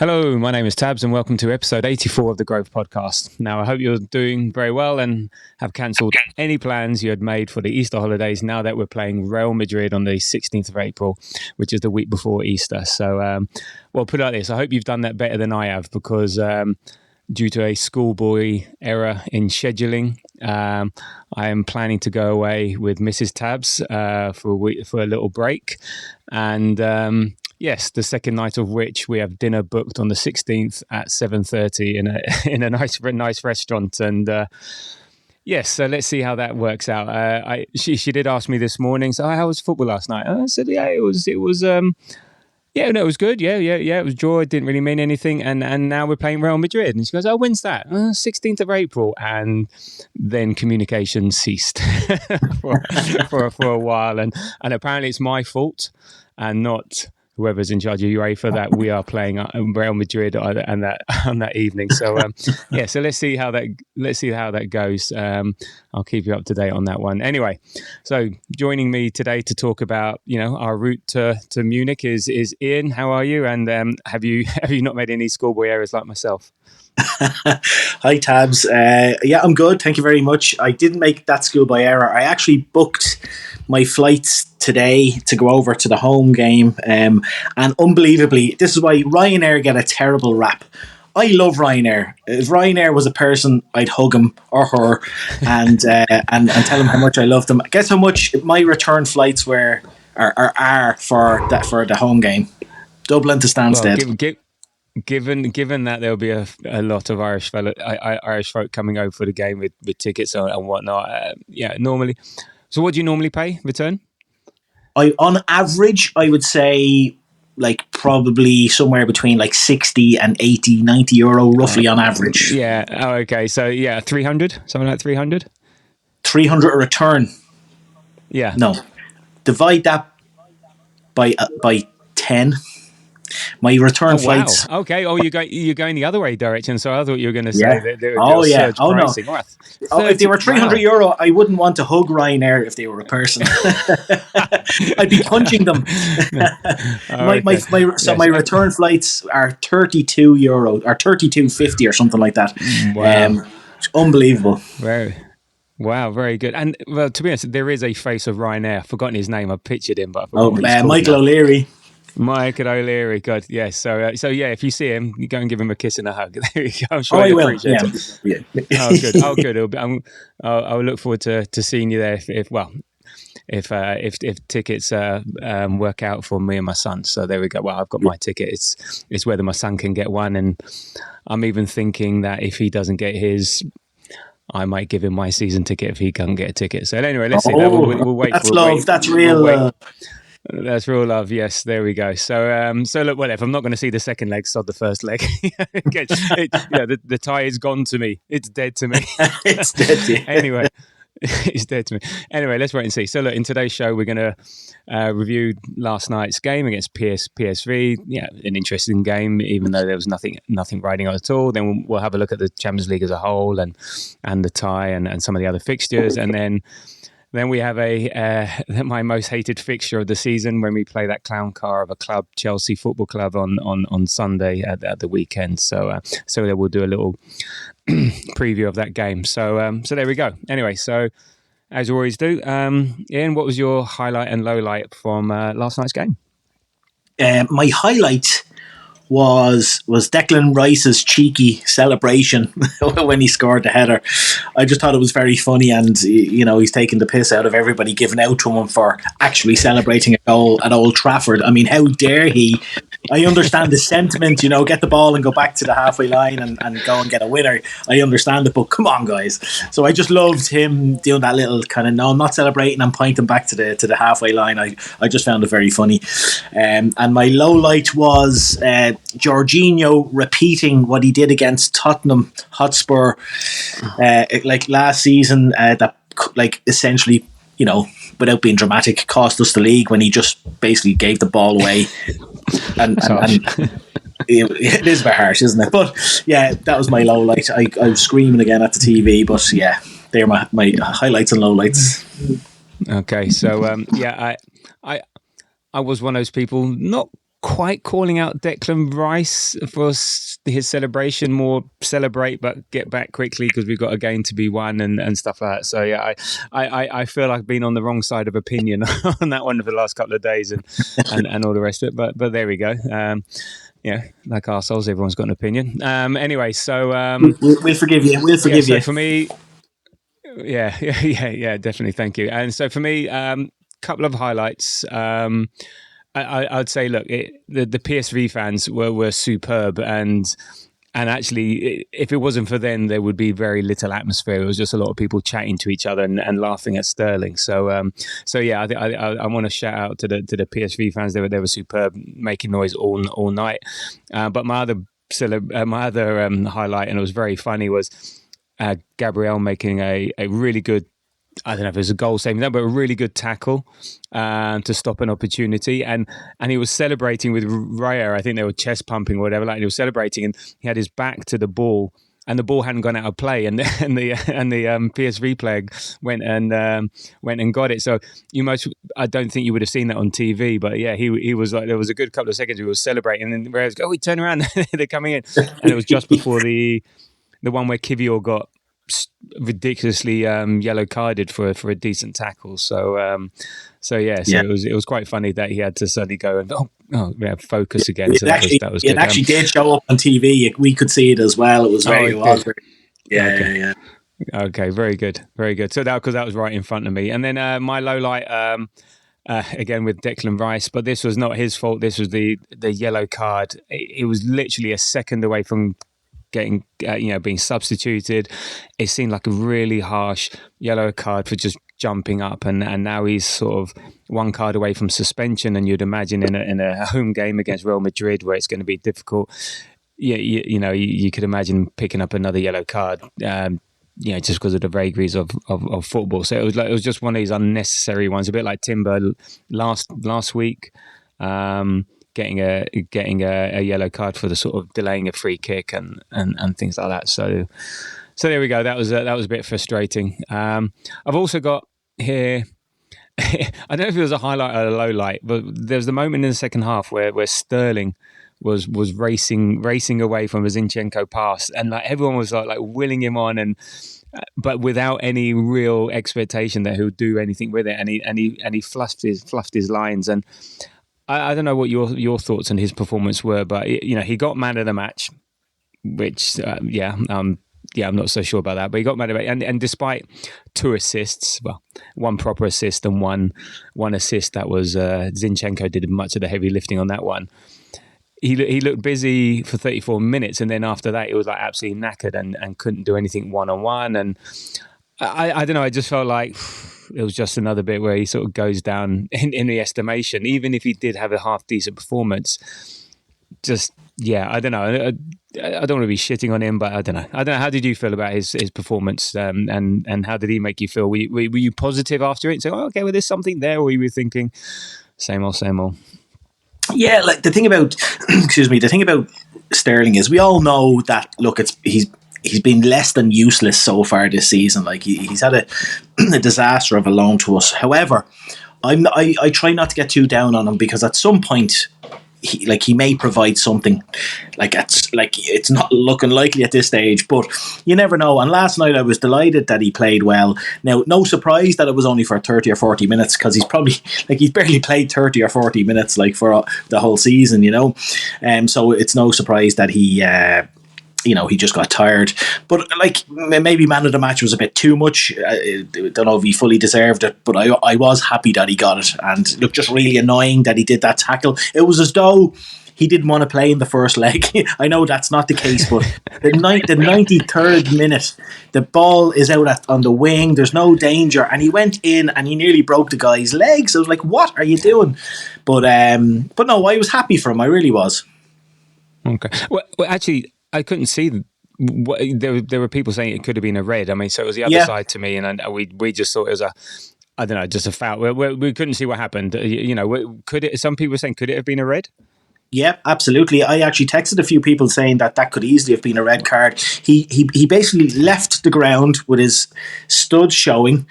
Hello, my name is Tabs and welcome to episode 84 of the Growth Podcast. Now, I hope you're doing very well and have cancelled any plans you had made for the Easter holidays now that we're playing Real Madrid on the 16th of April, which is the week before Easter. So, well, put it like this, I hope you've done that better than I have because due to a schoolboy error in scheduling, I am planning to go away with Mrs. Tabs for a little break. And yes, the second night of which we have dinner booked on the 16th at 7:30 in a nice restaurant. And yes, so let's see how that works out. She did ask me this morning, so how was football last night? And I said, yeah, it was yeah, no, it was good. Yeah. It was draw. It didn't really mean anything. And now we're playing Real Madrid. And she goes, oh, when's that? 16th of April. And then communication ceased for a while. And apparently it's my fault and not whoever's in charge of UEFA that we are playing Real Madrid on that evening. So yeah, so let's see how that goes. I'll keep you up to date on that one. Anyway, so joining me today to talk about our route to Munich is Ian. How are you? And have you not made any schoolboy errors like myself? Hi Tabs. Yeah, I'm good. Thank you very much. I didn't make that schoolboy error. I actually booked my flights today to go over to the home game, and unbelievably, this is why Ryanair get a terrible rap. I love Ryanair. If Ryanair was a person, I'd hug him or her and tell him how much I love them. Guess how much my return flights are for the home game? Dublin to Stansted. Well, Given that there'll be a lot of Irish folk coming over for the game with tickets and whatnot, yeah, normally. So what do you normally pay return? On average, I would say probably somewhere between 60 and 80, 90 euro roughly on average. Yeah. Oh, okay. So yeah, 300, something like 300. 300 a return. Yeah. No. Divide that by 10. My return flights. Wow. Okay. Oh, you're going the other way direction. So I thought you were going to say that there was surge pricing. No. If they were 300 euro, I wouldn't want to hug Ryanair if they were a person. I'd be punching them. My return flights are 32 euro or 32.50 or something like that. Wow. It's unbelievable. Wow, very good. And well, to be honest, there is a face of Ryanair. I've forgotten his name. I pictured him, but Michael O'Leary. Michael O'Leary, good, yes. So yeah, if you see him, you go and give him a kiss and a hug. There you go. I'm sure I he'll will. appreciate it. Yeah. Oh, good. I'll look forward to seeing you there. If tickets work out for me and my son. So there we go. Well, I've got my ticket. It's whether my son can get one, and I'm even thinking that if he doesn't get his, I might give him my season ticket if he can't get a ticket. So anyway, let's see. We'll wait. That's love. That's real love. That's real love. Yes, there we go. So, look, if I'm not going to see the second leg, sod the first leg. The tie is gone to me. It's dead to me. It's dead. Yeah. Anyway, it's dead to me. Anyway, let's wait and see. So, look, in today's show, we're going to review last night's game against PSV. Yeah, an interesting game, even though there was nothing riding on it at all. Then we'll have a look at the Champions League as a whole and the tie and some of the other fixtures, and then we have my most hated fixture of the season when we play that clown car of a club, Chelsea Football Club, on Sunday at the weekend. So we'll do a little preview of that game. So there we go. Anyway, so as we always do, Ian, what was your highlight and low light from last night's game? My highlight was Declan Rice's cheeky celebration when he scored the header. I just thought it was very funny, and he's taking the piss out of everybody giving out to him for actually celebrating a goal at Old Trafford. I mean, how dare he? I understand the sentiment, get the ball and go back to the halfway line and go and get a winner. I understand it, but come on, guys. So I just loved him doing that little kind of, no, I'm not celebrating, I'm pointing back to the halfway line. I just found it very funny. And my low light was Jorginho repeating what he did against Tottenham Hotspur last season, that essentially, without being dramatic, cost us the league when he just basically gave the ball away. and it is a bit harsh, isn't it? But yeah, that was my low light. I was screaming again at the TV, but yeah, they're my highlights and lowlights. Okay, so I was one of those people, not quite calling out Declan Rice for his celebration. More celebrate, but get back quickly because we've got a game to be won and stuff like that. So yeah, I feel I've been on the wrong side of opinion on that one for the last couple of days and all the rest of it. But there we go. Yeah, like ourselves, everyone's got an opinion. Anyway, so we'll forgive you. We'll forgive you. So for me, yeah, definitely. Thank you. And so for me, couple of highlights. I'd say, look, the PSV fans were superb, and actually, if it wasn't for them, there would be very little atmosphere. It was just a lot of people chatting to each other and laughing at Sterling. So yeah, I want to shout out to the PSV fans. They were superb, making noise all night. But my other highlight, and it was very funny, was Gabriel making a really good, I don't know if it was a goal saving that, but a really good tackle to stop an opportunity, and he was celebrating with Raya. I think they were chest pumping or whatever. Like, he was celebrating, and he had his back to the ball, and the ball hadn't gone out of play, and the PSV player went and got it. So I don't think you would have seen that on TV, but yeah, he was like, there was a good couple of seconds he was celebrating, and then Raya's go, we turn around, they're coming in, and it was just before the one where Kivior got ridiculously yellow carded for a decent tackle. So it was quite funny that he had to suddenly go and focus again. So that was good. It actually did show up on TV. We could see it as well. It was very yeah. Okay, very good. So that was right in front of me. And then my low light again with Declan Rice, but this was not his fault. This was the yellow card. It was literally a second away from getting being substituted. It seemed like a really harsh yellow card for just jumping up, and now he's sort of one card away from suspension. And you'd imagine in a home game against Real Madrid where it's going to be difficult, you could imagine picking up another yellow card, just because of the vagaries of football. So it was just one of these unnecessary ones, a bit like Timber last week. Getting a yellow card for the sort of delaying a free kick and things like that. So there we go. That was a bit frustrating. I've also got here. I don't know if it was a highlight or a low light, but there was the moment in the second half where Sterling was racing away from a Zinchenko pass, and like everyone was like willing him on, but without any real expectation that he'll do anything with it, and he fluffed his lines. And I don't know what your thoughts on his performance were, but he got man of the match, which I'm not so sure about that, but he got man of the match, and despite 2 assists, well, 1 proper assist and one assist that was Zinchenko did much of the heavy lifting on that one. He looked busy for 34 minutes, and then after that, he was like absolutely knackered and couldn't do anything one-on-one. And I don't know, I just felt like it was just another bit where he sort of goes down in the estimation, even if he did have a half decent performance. I don't know. I don't want to be shitting on him, but I don't know. How did you feel about his performance, and how did he make you feel? Were you positive after it? Saying, okay, well, there's something there, or were you thinking same old? Yeah, like the thing about Sterling is we all know that. Look, he's been less than useless so far this season. Like he's had a disaster of a loan to us. However, I try not to get too down on him, because at some point he may provide something. It's not looking likely at this stage, but you never know. And last night I was delighted that he played well. Now, no surprise that it was only for 30 or 40 minutes, because he's probably he's barely played 30 or 40 minutes for the whole season, so it's no surprise that he just got tired. But maybe man of the match was a bit too much. I don't know if he fully deserved it, but I was happy that he got it. And look, just really annoying that he did that tackle. It was as though he didn't want to play in the first leg. I know that's not the case, but the 93rd minute, the ball is out on the wing, there's no danger, and he went in and he nearly broke the guy's legs. I was like, what are you doing? But no, I was happy for him. I really was. Okay. Well actually, I couldn't see there were people saying it could have been a red. I mean, so it was the other side to me, and we just thought it was just a foul. We couldn't see what happened. Could it? Some people were saying, could it have been a red? Yeah, absolutely. I actually texted a few people saying that could easily have been a red card. He basically left the ground with his studs showing,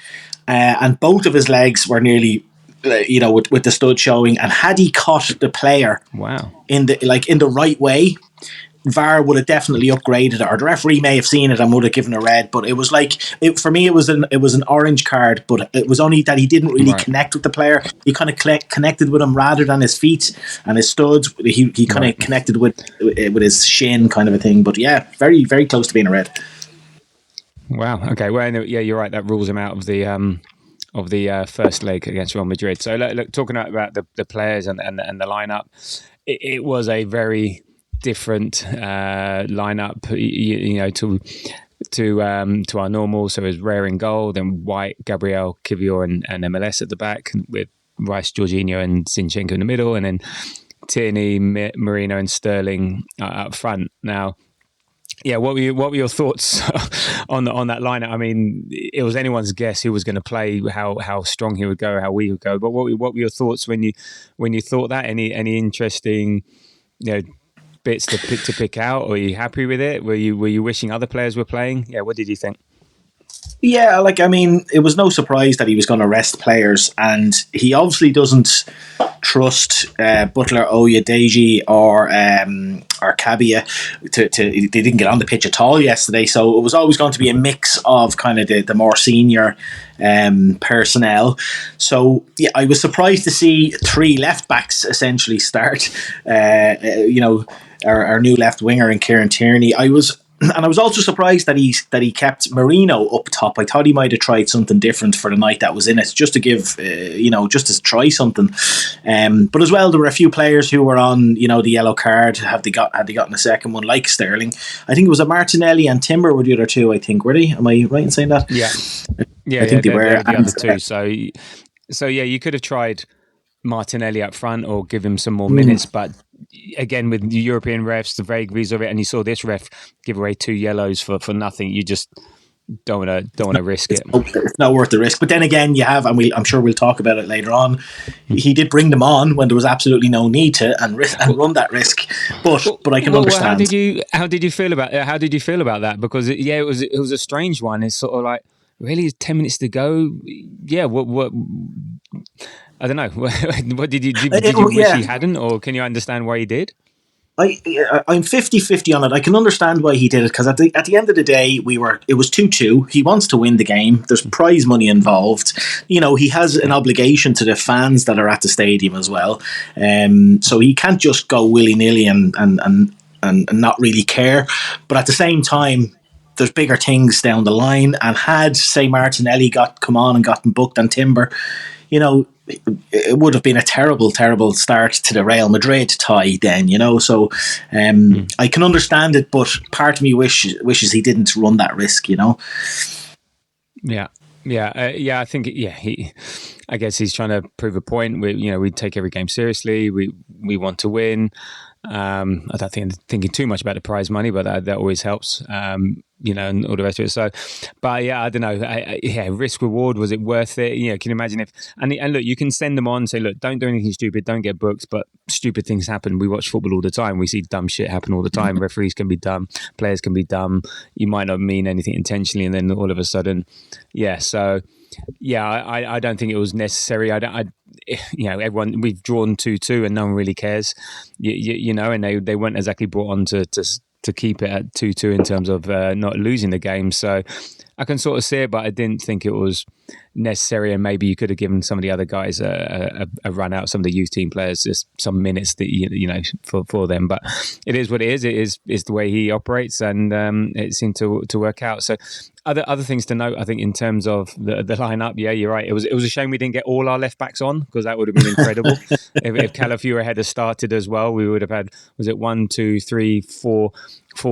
and both of his legs were nearly with the stud showing, and had he caught the player Wow. in the right way, VAR would have definitely upgraded it, or the referee may have seen it and would have given a red. But it was for me, it was an orange card. But it was only that he didn't really connect with the player. He kind of connected with him rather than his feet and his studs. He kind of connected with his shin, kind of a thing. But yeah, very, very close to being a red. Wow. Okay. Well, yeah, you're right. That rules him out of the first leg against Real Madrid. So look, talking about the players and the lineup, it was a very different lineup, to our normal. So it was Rare in goal, then White, Gabriel, Kivior, and MLS at the back, with Rice, Jorginho, and Zinchenko in the middle, and then Tierney, Marino, and Sterling up front. Now, yeah, what were your thoughts on that lineup? I mean, it was anyone's guess who was going to play, how strong he would go, how we would go. But what were your thoughts when you thought that? Any interesting, bits to pick out? Or were you happy with it? Were you wishing other players were playing? Yeah, what did you think? Yeah, it was no surprise that he was going to rest players, and he obviously doesn't trust Butler, Oyedeji, or Cabia. They didn't get on the pitch at all yesterday, so it was always going to be a mix of kind of the more senior personnel. So yeah, I was surprised to see 3 left backs essentially start. Our new left winger in Kieran Tierney. I was also surprised that he kept Marino up top. I thought he might have tried something different for the night that was in it, just to give, just to try something. But as well, there were a few players who were on, the yellow card. Had they gotten a second one, like Sterling? I think it was a Martinelli and Timber were the other two. I think, were they? Am I right in saying that? Yeah. I think they were the other two. So yeah, you could have tried Martinelli up front or give him some more minutes, but again, with the European refs, the vagaries of it, and you saw this ref give away 2 yellows for nothing. You just don't want to risk it. It's not worth the risk. But then again, you have, and I'm sure we'll talk about it later on. He did bring them on when there was absolutely no need to, and run that risk. But I can understand. How did you feel about that? Because it was a strange one. It's sort of like, really, 10 minutes to go. Yeah, what? I don't know. What did you wish he hadn't, or can you understand why he did? I'm 50-50 on it. I can understand why he did it, because at the end of the day, it was 2-2. He wants to win the game. There's prize money involved. He has an obligation to the fans that are at the stadium as well. So he can't just go willy-nilly and not really care. But at the same time, there's bigger things down the line. And had, say, Martinelli come on and gotten booked on Timber, it would have been a terrible, terrible start to the Real Madrid tie then, So I can understand it, but part of me wishes he didn't run that risk, Yeah. I think, I guess he's trying to prove a point. We take every game seriously. We want to win. I don't think I'm thinking too much about the prize money, but that always helps, and all the rest of it. So, but yeah, I don't know. Risk reward, was it worth it? Can you imagine if, and look, you can send them on and say, look, don't do anything stupid, don't get booked, but stupid things happen. We watch football all the time. We see dumb shit happen all the time. Referees can be dumb, players can be dumb. You might not mean anything intentionally, and then all of a sudden, so. Yeah, I don't think it was necessary. Everyone, we've drawn 2-2 and no one really cares, and they weren't exactly brought on to keep it at 2-2 in terms of not losing the game. So I can sort of see it, but I didn't think it was necessary. And maybe you could have given some of the other guys a run out, some of the youth team players, just some minutes that for them. But it is what it is. It is the way he operates, and it seemed to work out. So other things to note, I think, in terms of the lineup. Yeah, you're right. It was a shame we didn't get all our left backs on, because that would have been incredible. if Calafiora had started as well, we would have had, was it 1, 2, 3, 4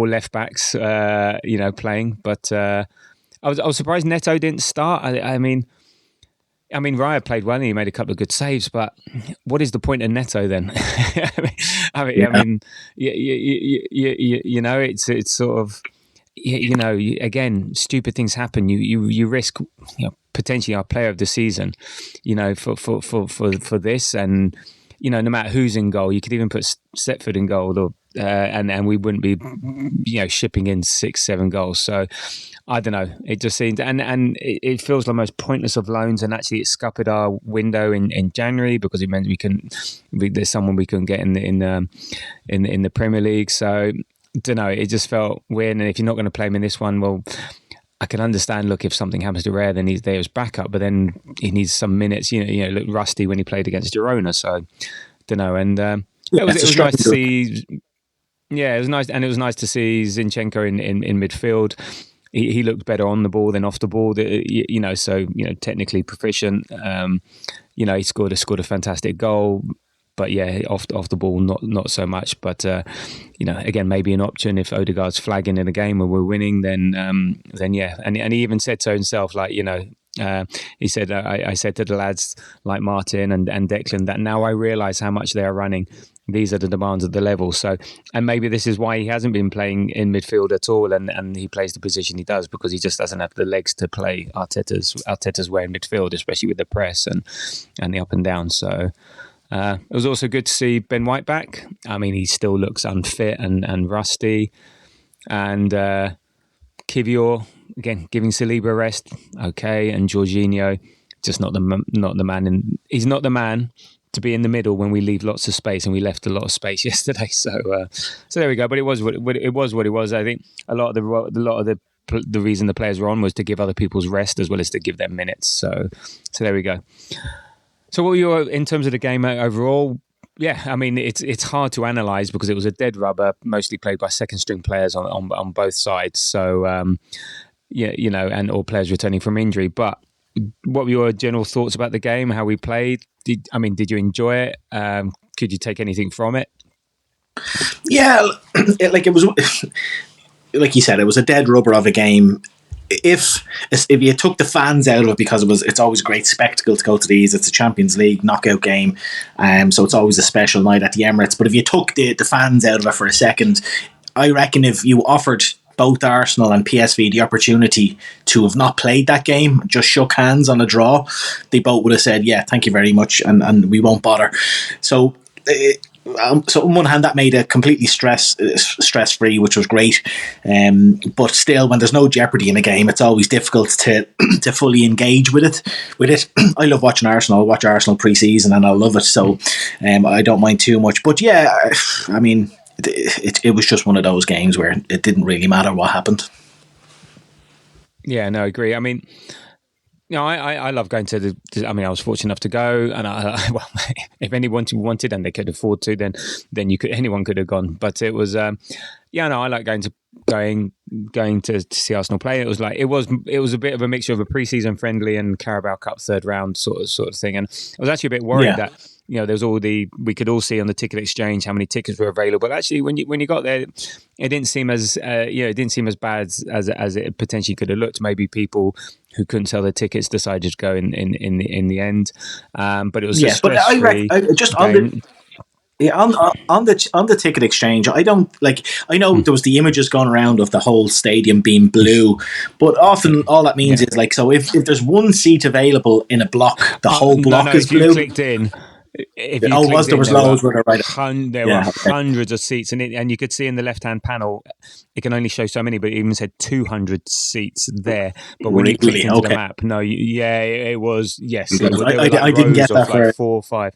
left backs playing. But I was surprised Neto didn't start. I mean, Raya played well and he made a couple of good saves, but what is the point of Neto then? It's sort of, again, stupid things happen. You risk, potentially our player of the season, for this, and no matter who's in goal, you could even put Setford in goal, or and we wouldn't be, shipping in 6-7 goals. So I don't know. It just seemed, and it feels the most pointless of loans. And actually, it scuppered our window in January because it meant there's someone we couldn't get in the Premier League. So don't know. It just felt weird. And if you're not going to play him in this one, well, I can understand. Look, if something happens to Rare, then he's there as backup. But then he needs some minutes. Looked rusty when he played against Girona. So don't know. And it was nice to see. Yeah, it was nice, and it was nice to see Zinchenko in midfield. He looked better on the ball than off the ball. So technically proficient. He scored a fantastic goal, but yeah, off the ball not so much. But again, maybe an option if Odegaard's flagging in a game where we're winning, then yeah. And he even said so himself, like he said, I said to the lads like Martin and Declan that now I realise how much they are running. These are the demands of the level. So, and maybe this is why he hasn't been playing in midfield at all, and he plays the position he does because he just doesn't have the legs to play Arteta's way in midfield, especially with the press and the up and down. So it was also good to see Ben White back. I mean, he still looks unfit and rusty, and Kivior again giving Saliba a rest, okay, and Jorginho just not the man, and he's not the man to be in the middle when we leave lots of space, and we left a lot of space yesterday. So there we go. But it was what it was. I think a lot of the reason the players were on was to give other people's rest as well as to give them minutes. So there we go. So what were your in terms of the game overall? Yeah, I mean it's hard to analyse because it was a dead rubber, mostly played by second string players on both sides. So and all players returning from injury. But what were your general thoughts about the game? How we played? Did you enjoy it? Could you take anything from it? Yeah, it was like you said, it was a dead rubber of a game. If you took the fans out of it, because it's always a great spectacle to go to these. It's a Champions League knockout game, so it's always a special night at the Emirates. But if you took the fans out of it for a second, I reckon if you offered both Arsenal and PSV the opportunity to have not played that game, just shook hands on a draw, they both would have said, yeah, thank you very much, and we won't bother. So on one hand, that made it completely stress-free, which was great. But still, when there's no jeopardy in a game, it's always difficult to fully engage with it. I love watching Arsenal. I watch Arsenal pre-season and I love it. So I don't mind too much. But yeah, I mean, it was just one of those games where it didn't really matter what happened. Yeah, no, I agree. I mean, I love going to I was fortunate enough to go, and if anyone wanted and they could afford to, then anyone could have gone. But it was, I like going to see Arsenal play. It was a bit of a mixture of a pre-season friendly and Carabao Cup third round sort of thing. And I was actually a bit worried that there's we could all see on the ticket exchange how many tickets were available. But actually, when you got there, it didn't seem as bad as it potentially could have looked. Maybe people who couldn't sell their tickets decided to go in the end. But it was just stress-free. On the ticket exchange, I don't like. I know there was the images going around of the whole stadium being blue, but often all that means is like, so if there's one seat available in a block, the whole block is blue. You clicked in. There was loads where there were hundreds of seats, and you could see in the left-hand panel, it can only show so many, but it even said 200 seats there. But when you clicked into the map, it was I didn't get that for 4 or 5.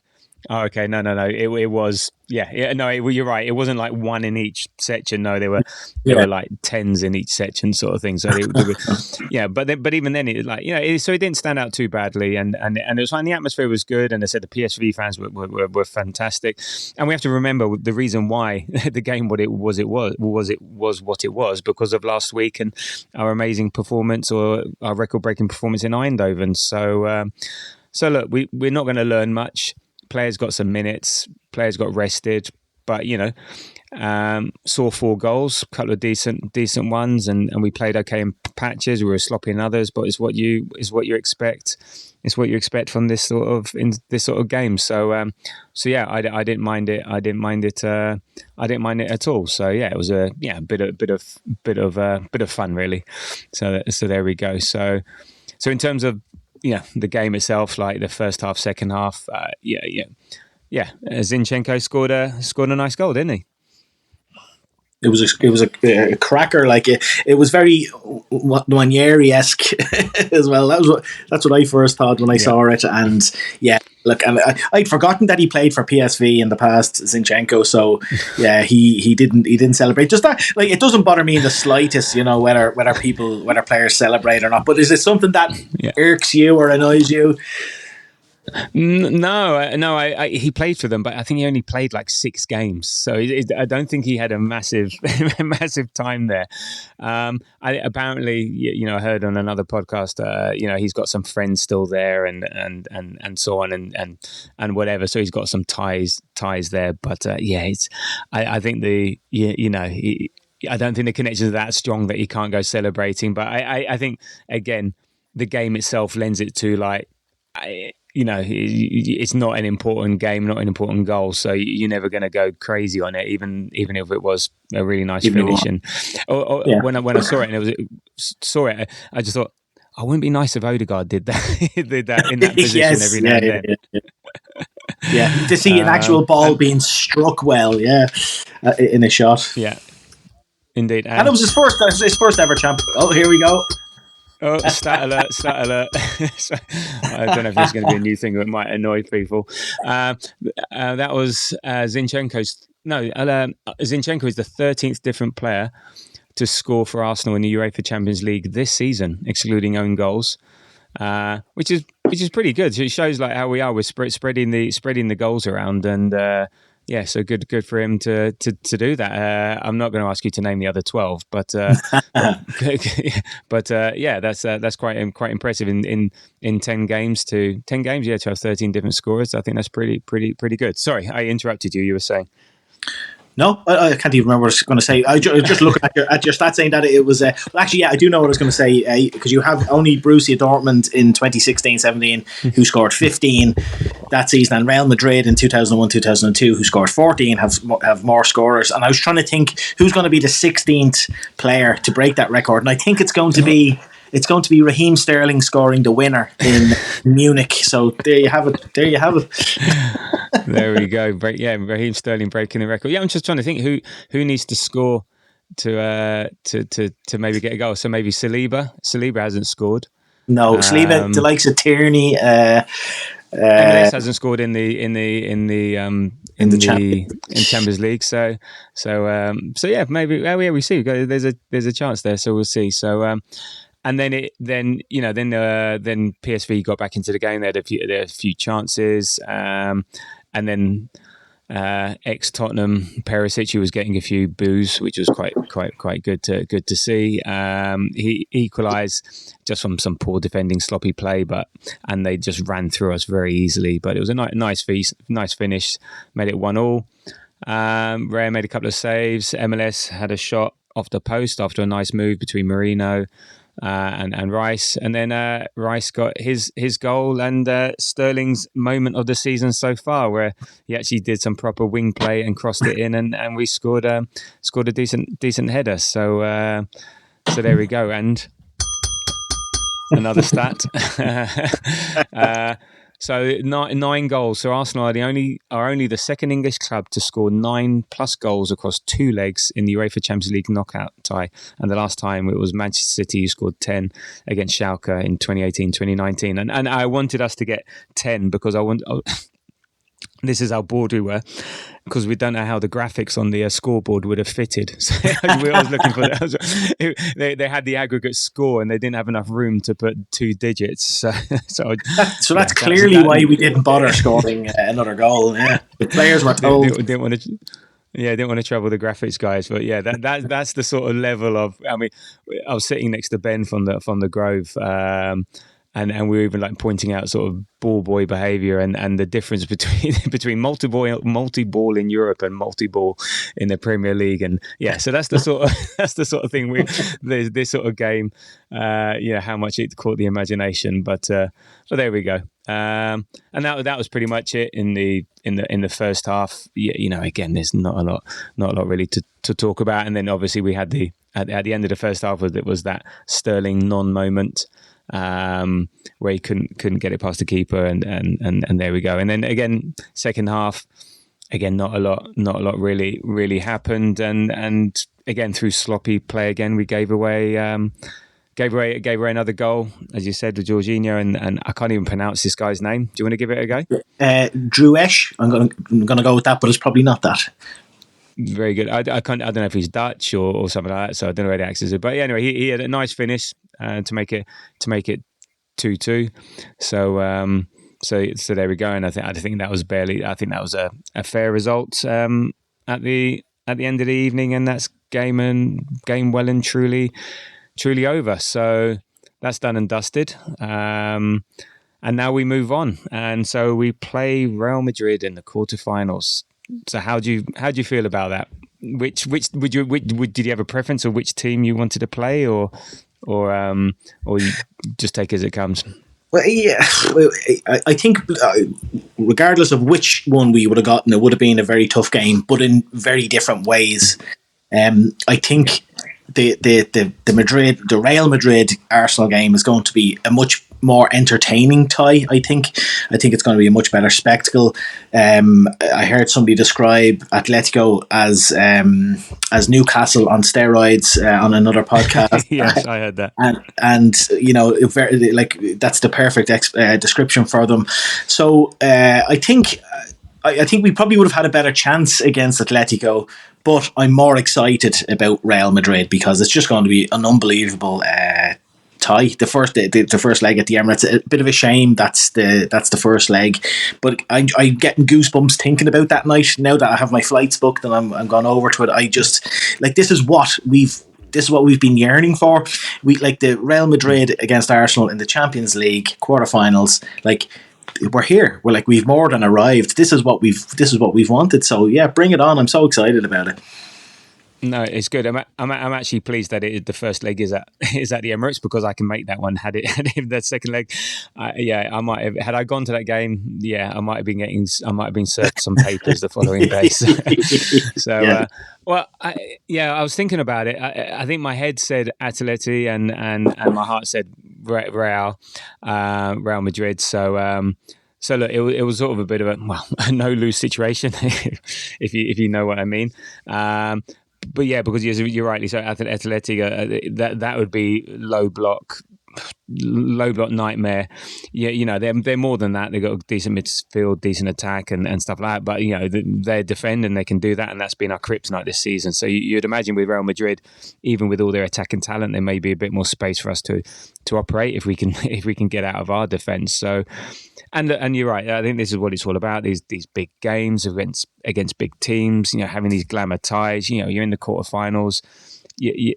Oh, okay. No. It was, you're right. It wasn't like one in each section. No, there were like tens in each section, sort of thing. So but even then, so it didn't stand out too badly, and it was fine. The atmosphere was good, and I said the PSV fans were fantastic. And we have to remember the reason why the game what it was what it was because of last week and our amazing performance, or our record-breaking performance in Eindhoven. So look, we're not going to learn much. Players got some minutes. Players got rested, but saw 4 goals, a couple of decent ones, and we played okay in patches. We were sloppy in others, but it's what you expect. It's what you expect from this sort of game. So I didn't mind it. I didn't mind it at all. So yeah, it was a bit of fun really. So there we go. So in terms of the game itself, like the first half, second half, Zinchenko scored a nice goal, didn't he? a cracker. Like it was very Wanyeri-esque as well. That's what I first thought when I saw it. And yeah, look, and I'd forgotten that he played for PSV in the past, Zinchenko. So yeah, he didn't celebrate. Just that, like, it doesn't bother me in the slightest, whether players celebrate or not. But is it something that irks you or annoys you? No. He played for them, but I think he only played like 6 games, so I don't think he had a massive time there. Apparently, I heard on another podcast, he's got some friends still there, and so on, and whatever. So he's got some ties there. But I think I don't think the connections are that strong that he can't go celebrating. But I think, again, the game itself lends it to, like, it's not an important game, not an important goal, so you're never going to go crazy on it, even if it was a really nice finish. And when I saw it, I just thought, oh, wouldn't it be nice if Odegaard did that in that position every now and then. Yeah, to see an actual ball being struck well, in a shot. Yeah, indeed. And it was his first ever champ. Oh, here we go. Oh, stat alert. So, I don't know if it's going to be a new thing that might annoy people. That was Zinchenko's. No, Zinchenko is the 13th different player to score for Arsenal in the UEFA Champions League this season, excluding own goals, which is pretty good. So it shows like how we are with spreading the goals around, and so good for him to do that. I'm not going to ask you to name the other 12, but that's quite impressive in 10 games to have 13 different scorers. I think that's pretty good. Sorry, I interrupted you. You were saying. No, I can't even remember what I was going to say. I just looking at your stats saying that it was... I do know what I was going to say, because you have only Borussia Dortmund in 2016-17 who scored 15 that season, and Real Madrid in 2001-2002 who scored 14 have more scorers. And I was trying to think who's going to be the 16th player to break that record, and I think it's going to be Reheem Sterling scoring the winner in Munich. So there you have it. There we go. Raheem Sterling breaking the record. Yeah, I'm just trying to think who needs to score to maybe get a goal. So maybe Saliba. Saliba hasn't scored. No, Saliba, the likes of Tierney. MLS hasn't scored in Champions League. So yeah, maybe. Oh yeah, we see. There's a chance there. So we'll see. So. And then PSV got back into the game. They had a few chances, and then ex-Tottenham Perisic, who was getting a few boos, which was quite good to see. He equalised just from some poor defending, sloppy play, and they just ran through us very easily. But it was a nice finish, made it 1-1. Ray made a couple of saves. MLS had a shot off the post after a nice move between Marino and Rice, and then Rice got his goal and Sterling's moment of the season so far, where he actually did some proper wing play and crossed it in, and we scored a decent header. So there we go, and another stat. So 9 goals. So Arsenal are only the second English club to score 9+ goals across 2 legs in the UEFA Champions League knockout tie. And the last time it was Manchester City who scored 10 against Schalke in 2018-2019. And I wanted us to get 10 because this is how bored we were, because we don't know how the graphics on the scoreboard would have fitted. So we always looking for that. They had the aggregate score and they didn't have enough room to put 2 digits. So that's clearly why we didn't bother scoring another goal. Yeah, the players were told. Didn't want to trouble the graphics guys, but yeah, that's the sort of level of. I mean, I was sitting next to Ben from the Grove. And we were even like pointing out sort of ball boy behaviour and the difference between multi-ball in Europe and multi-ball in the Premier League, and yeah, so that's the sort of thing this sort of game, how much it caught the imagination, but there we go, and that was pretty much it in the first half. Again, there's not a lot really to talk about, and then obviously we had at the end of the first half was that Sterling non-moment. Where he couldn't get it past the keeper, and there we go. And then again, second half, again not a lot really happened, and again through sloppy play. Again, we gave away another goal, as you said, with Jorginho, and I can't even pronounce this guy's name. Do you want to give it a go? Drewesh. I'm gonna go with that, but it's probably not that. Very good. I don't know if he's Dutch or something like that, so I don't know where the accent is. But yeah, anyway, he had a nice finish to make it 2-2. So there we go. And I think that was a fair result at the end of the evening, and that's game well and truly over. So that's done and dusted. And now we move on, and so we play Real Madrid in the quarterfinals. So how do you feel about that? Which did you have a preference of which team you wanted to play, or you just take it as it comes? Well, yeah, I think regardless of which one we would have gotten, it would have been a very tough game, but in very different ways. I think the Real Madrid Arsenal game is going to be a much more entertaining tie. I think it's going to be a much better spectacle. I heard somebody describe Atletico as Newcastle on steroids on another podcast. Yes, I heard that, and very, like, that's the perfect description for them. So I think we probably would have had a better chance against Atletico, but I'm more excited about Real Madrid because it's just going to be an unbelievable tie. The first leg at the Emirates, a bit of a shame that's the first leg, but I'm getting goosebumps thinking about that night. Now that I have my flights booked and I'm gone over to it, I just like this is what we've been yearning for. We like the Real Madrid against Arsenal in the Champions League quarterfinals. Like, we're here. We're like, we've more than arrived. This is what we've wanted. So yeah, bring it on. I'm so excited about it. No, it's good. I'm actually pleased that the first leg is at the Emirates because I can make that one. Had it the second leg, I might have. Had I gone to that game, I might have been served some papers the following day. So, Yeah. I was thinking about it. I think my head said Atleti and my heart said Real Madrid. So look, it was sort of a bit of a no lose situation, if you know what I mean. But yeah, because you're rightly so. Atleti, that would be low block nightmare. Yeah, they're more than that. They've got a decent midfield, decent attack, and stuff like that. But they defend and they can do that, and that's been our kryptonite this season. So you'd imagine with Real Madrid, even with all their attacking talent, there may be a bit more space for us to operate if we can get out of our defence. So. And you're right. I think this is what it's all about. These big games against big teams. Having these glamour ties. You're in the quarterfinals. This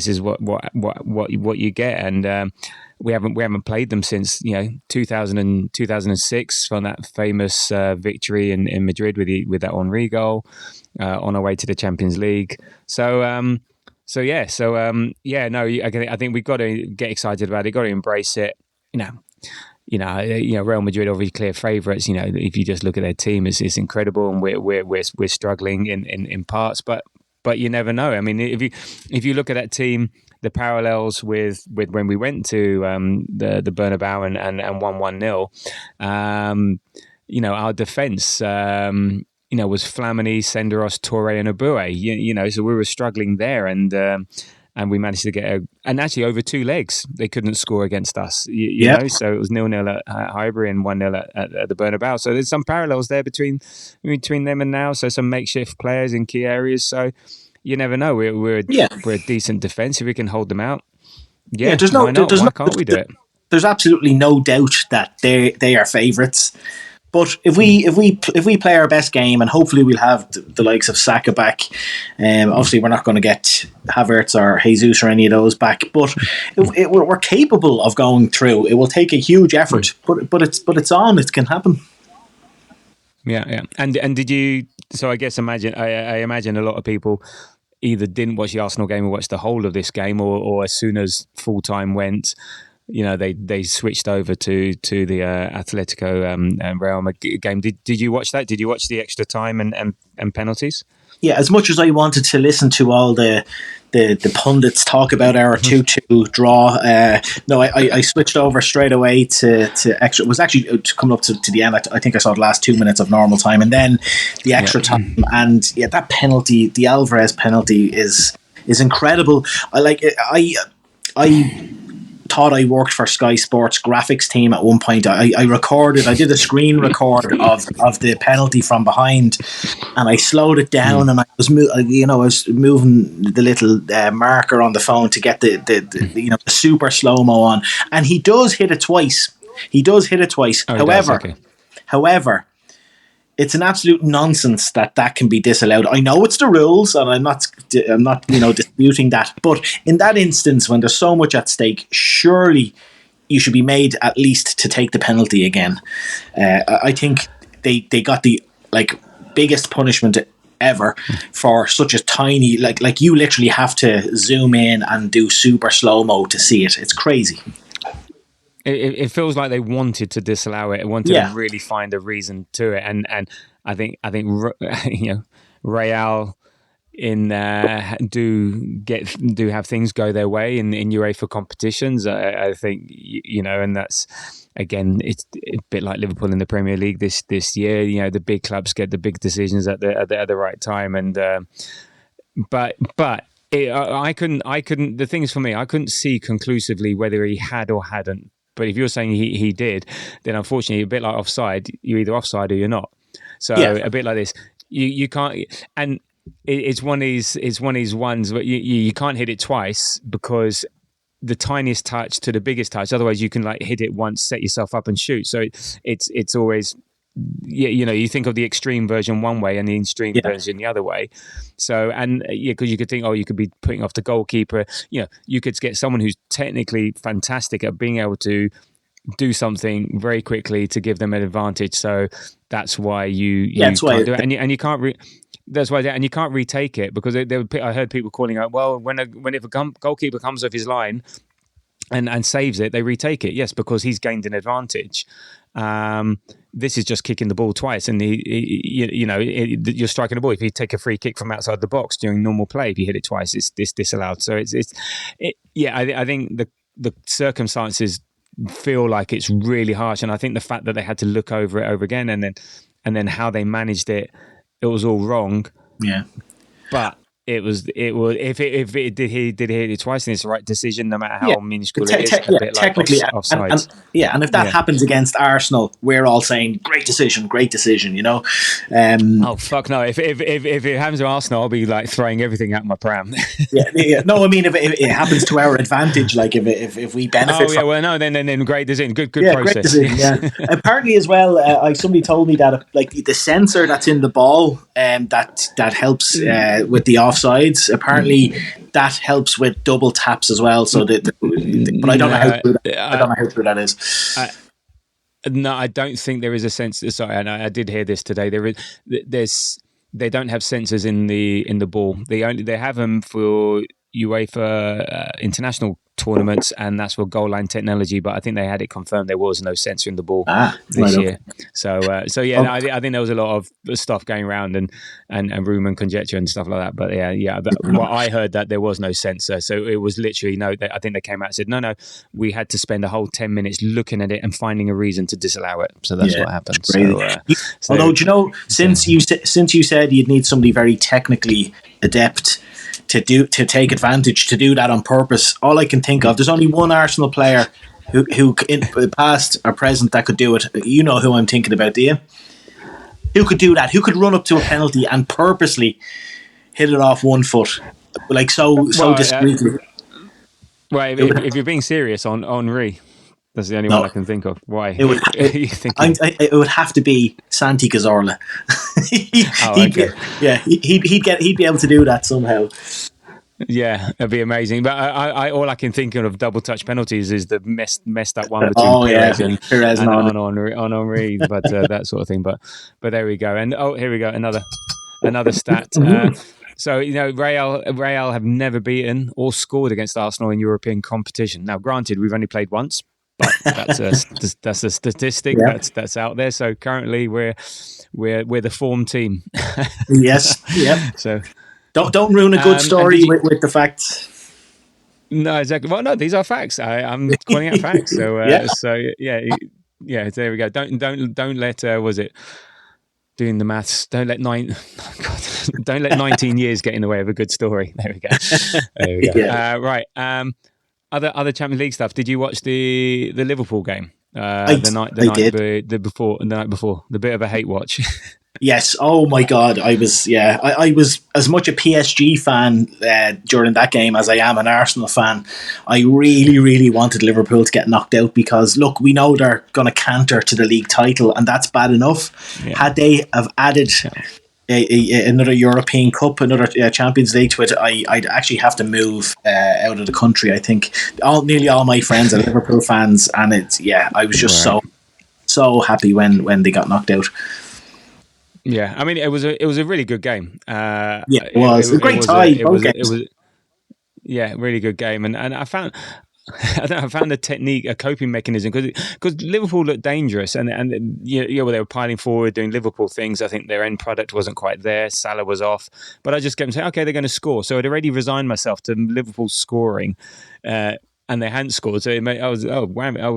is what you get. And we haven't played them since 2006 from that famous victory in Madrid with that Henry goal on our way to the Champions League. I think we've got to get excited about it. Got to embrace it. Real Madrid obviously clear favourites. If you just look at their team, it's incredible, and we're struggling in parts, but you never know. I mean, if you look at that team, the parallels with when we went to the Bernabeu and won 1-0, our defence. Was Flamini, Senderos, Torre, and Abue. So we were struggling there, and we managed to get and actually over two legs, they couldn't score against us. Know, so it was 0-0 at Highbury and 1-0 at the Bernabeu. So there's some parallels there between them and now. So some makeshift players in key areas. So you never know. We're a decent defence if we can hold them out. Yeah, why not? Why can't we do it? There's absolutely no doubt that they are favourites. But if we play our best game, and hopefully we'll have the likes of Saka back, obviously we're not going to get Havertz or Jesus or any of those back, but we're capable of going through. It will take a huge effort, but it's on. It can happen. Yeah. And did you? So I guess I imagine a lot of people either didn't watch the Arsenal game or watched the whole of this game, or as soon as full time went, they switched over to the Atletico and Real Madrid game. Did you watch that? Did you watch the extra time and penalties? Yeah, as much as I wanted to listen to all the pundits talk about our 2-2 draw, no, I switched over straight away to extra. It was actually coming up to the end. I think I saw the last 2 minutes of normal time, and then the extra time. And yeah, that penalty, the Alvarez penalty, is incredible. I thought I worked for Sky Sports graphics team at one point. I did a screen record of the penalty from behind, and I slowed it down, and I was moving the little marker on the phone to get the super slow-mo on, and he does hit it twice. However, it's an absolute nonsense that can be disallowed. I know it's the rules, and I'm not disputing that. But in that instance, when there's so much at stake, surely you should be made at least to take the penalty again. I think they got the biggest punishment ever for such a tiny you literally have to zoom in and do super slow mo to see it. It's crazy. It feels like they wanted to disallow it. It wanted to really find a reason to it, and I think Real do have things go their way in UEFA competitions. I think and that's again it's a bit like Liverpool in the Premier League this year. The big clubs get the big decisions at the right time, and but. I couldn't. The thing is, for me, I couldn't see conclusively whether he had or hadn't. But if you're saying he did, then unfortunately, a bit like offside, you're either offside or you're not. So a bit like this, you can't. And it's one of these ones where you can't hit it twice because the tiniest touch to the biggest touch. Otherwise, you can hit it once, set yourself up and shoot. So it's always. You think of the extreme version one way and the extreme version the other way. So, and because you could think, you could be putting off the goalkeeper. You could get someone who's technically fantastic at being able to do something very quickly to give them an advantage. So that's why you can't do it, and you can't. That's why, and you can't retake it because I heard people calling out, well, if a goalkeeper comes off his line and saves it, they retake it. Yes, because he's gained an advantage. This is just kicking the ball twice, and you're striking a ball. If you take a free kick from outside the box during normal play, if you hit it twice, it's disallowed. So I think the circumstances feel like it's really harsh, and I think the fact that they had to look over it over again, and then how they managed it was all wrong. Yeah, but. It was if it did hit it twice, then it's the right decision, no matter how minuscule it is. A bit technically, like offside. And if that happens against Arsenal, we're all saying great decision. Oh fuck no! If it happens to Arsenal, I'll be throwing everything out my pram. No, I mean if it happens to our advantage, if we benefit. Then great decision, good Great process. decision, Apparently as well, somebody told me that the sensor that's in the ball, that helps with the offsides. Apparently, that helps with double taps as well. So, but I don't know how true that is. No, I don't think there is a sensor. Sorry, I did hear this today. They don't have sensors in the ball. They have them for UEFA international tournaments, and that's for goal line technology. But I think they had it confirmed there was no sensor in the ball this year. So I think there was a lot of stuff going around and rumour and conjecture and stuff like that. But what I heard that there was no sensor, so it was literally I think they came out and said no, we had to spend a whole 10 minutes looking at it and finding a reason to disallow it. So that's what happened. Although, do you know, since you said you'd need somebody very technically adept to take advantage, to do that on purpose, all I can think of, there's only one Arsenal player who in the past or present that could do it. You know who I'm thinking about, do you? Who could do that? Who could run up to a penalty and purposely hit it off 1 foot, discreetly? If you're being serious, on Henry. That's the only one I can think of. Why? It would have to be Santi Cazorla. He'd be able to do that somehow. Yeah, it'd be amazing. But I all I can think of double touch penalties is the messed up one between Perez and Henry, but that sort of thing. But there we go. And here we go, another stat. So Real have never beaten or scored against Arsenal in European competition. Now, granted, we've only played once, but that's a statistic Yeah. that's out there. So currently, we're the form team. Yes. Yep. So don't ruin a good and story with the facts. No, exactly. Well, no, these are facts. I'm calling out facts. So Yeah. yeah. There we go. Don't let was it doing the maths? Don't let don't let 19 years get in the way of a good story. There we go. There we go. Yeah. Right. Other Champions League stuff. Did you watch the Liverpool game? The night before, the bit of a hate watch. Yes. Oh my God. I was as much a PSG fan during that game as I am an Arsenal fan. I really, really wanted Liverpool to get knocked out because look, we know they're going to canter to the league title, and that's bad enough. Yeah. Had they have added another European Cup, another Champions League to it, I'd actually have to move out of the country. I think nearly all my friends are Liverpool fans, and I was just so happy when they got knocked out. Yeah, I mean, it was a really good game. It was a great tie. Yeah, really good game, and I found the technique, a coping mechanism, because Liverpool looked dangerous, and they were piling forward, doing Liverpool things. I think their end product wasn't quite there. Salah was off, but I just kept saying, okay, they're going to score. So I'd already resigned myself to Liverpool scoring. And they hadn't scored, so I was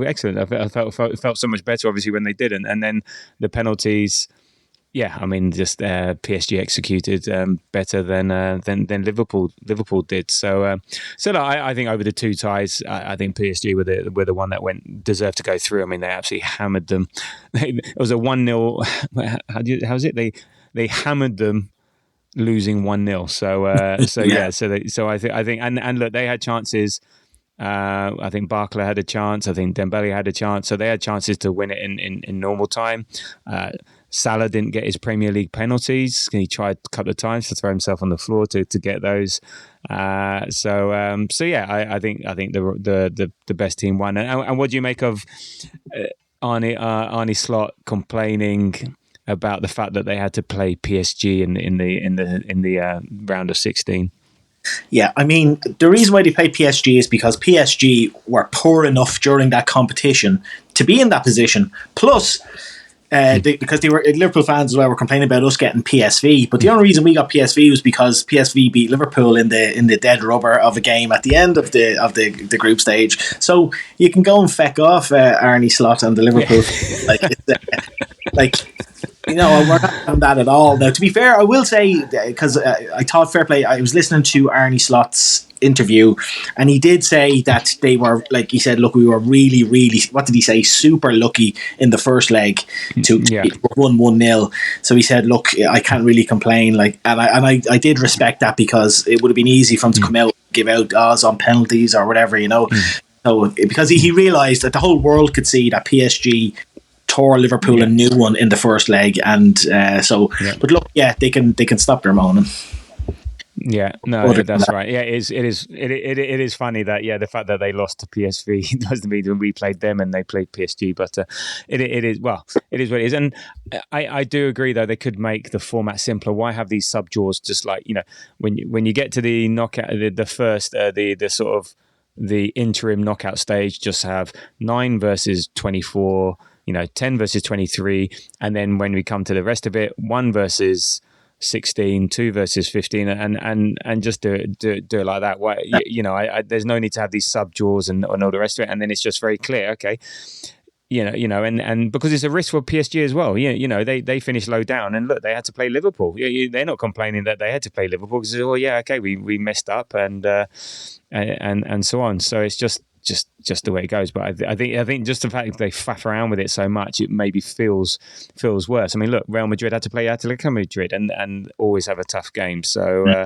excellent. I felt so much better, obviously, when they didn't, and then the penalties. Yeah, I mean, just PSG executed better than Liverpool did. So I think over the two ties, I think PSG were the one that deserved to go through. I mean, they absolutely hammered them. It was a 1-0. How's it? They hammered them, losing 1-0. So I think and look, they had chances. I think Barkley had a chance. I think Dembele had a chance. So they had chances to win it in normal time. Salah didn't get his Premier League penalties. He tried a couple of times to throw himself on the floor to get those. I think the best team won. And what do you make of Arne Slot complaining about the fact that they had to play PSG in the round of 16? Yeah, I mean, the reason why they played PSG is because PSG were poor enough during that competition to be in that position. Plus, because they were Liverpool fans as well were complaining about us getting PSV, but the only reason we got PSV was because PSV beat Liverpool in the dead rubber of a game at the end of the group stage. So you can go and feck off Arne Slot and the Liverpool we're not having that at all. Now, to be fair, I will say, because I thought fair play, I was listening to Arne Slot's interview, and he did say that they were, like he said, look, we were really, really, what did he say, super lucky in the first leg to won 1-0. So he said, look, I can't really complain. And I did respect that, because it would have been easy for him to come out and give out odds on penalties or whatever, So because he realised that the whole world could see that PSG tore Liverpool a new one in the first leg, and but look, they can stop their moaning. Yeah, no, that's right. Yeah, it is funny that the fact that they lost to PSV doesn't mean when we played them and they played PSG, but it is what it is. And I do agree, though, they could make the format simpler. Why have these sub draws? Just like when you get to the knockout, the first the sort of the interim knockout stage, just have 9 versus 24. 10 versus 23, and then when we come to the rest of it, 1 versus 16, 2 versus 15, and just do it like that. Why, there's no need to have these sub draws and all the rest of it, and then it's just very clear. Okay, and because it's a risk for PSG as well. They finished low down, and look, they had to play Liverpool. They're not complaining that they had to play Liverpool because we messed up and so on. So it's just the way it goes. But I think just the fact that they faff around with it so much, it maybe feels worse. I mean, look, Real Madrid had to play Atletico Madrid and always have a tough game. So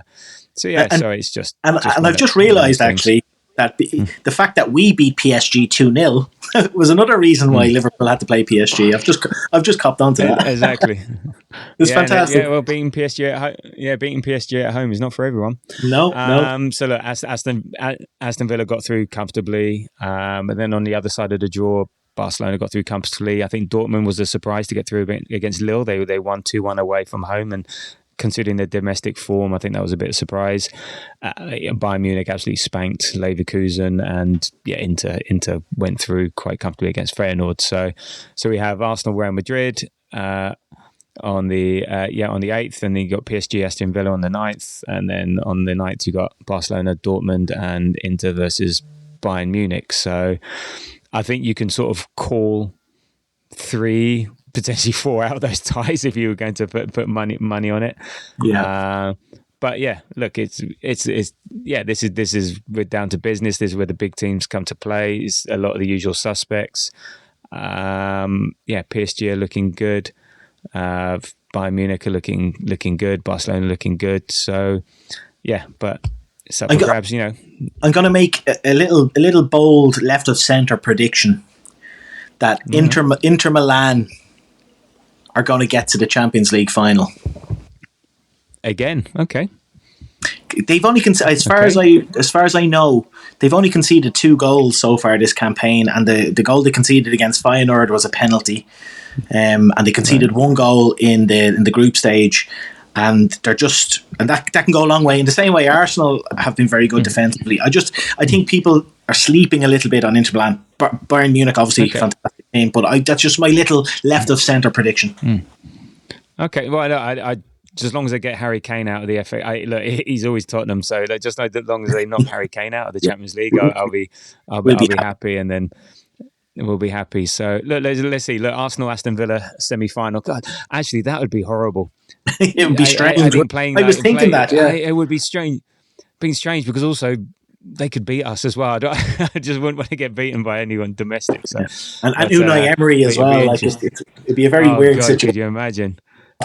so it's just. And I've just realised actually that the fact that we beat PSG 2-0 was another reason why Liverpool had to play PSG. I've just copped onto that. Exactly. It's fantastic. Well, beating PSG at home is not for everyone. No. So look, Aston Villa got through comfortably, and then on the other side of the draw, Barcelona got through comfortably. I think Dortmund was a surprise to get through against Lille. They won 2-1 away from home, and considering their domestic form, I think that was a bit of a surprise. Bayern Munich absolutely spanked Leverkusen, and Inter went through quite comfortably against Feyenoord. So we have Arsenal, Real Madrid on the 8th, and then you got PSG, Aston Villa on the 9th, and then on the 9th you got Barcelona, Dortmund, and Inter versus Bayern Munich. So I think you can sort of call 3, potentially 4 out of those ties if you were going to put money on it. Yeah. But yeah, look, this is we're down to business. This is where the big teams come to play. It's a lot of the usual suspects. PSG are looking good. Bayern Munich are looking good. Barcelona looking good. So yeah, but it's up for grabs. I'm going to make a little bold left of centre prediction that Inter Milan are going to get to the Champions League final again. Okay. They've only as far as I know, they've only conceded 2 goals so far this campaign, and the goal they conceded against Feyenoord was a penalty, and they conceded 1 goal in the group stage, and that can go a long way. In the same way, Arsenal have been very good defensively. I think people are sleeping a little bit on Inter Milan. Bayern Munich, obviously, fantastic team, but that's just my little left of centre prediction. Okay, well, I just as long as they get Harry Kane out of the FA, look, he's always Tottenham, so just as long as they knock Harry Kane out of the Champions League, I'll be happy, and then we'll be happy. So look, let's see. Look, Arsenal, Aston Villa semi-final. God, actually, that would be horrible. It would be strange. I was thinking that. Yeah, it would be strange. Being strange because also they could beat us as well. I just wouldn't want to get beaten by anyone domestic. So, and Unai Emery as well. It'd be a very weird situation. Could you imagine?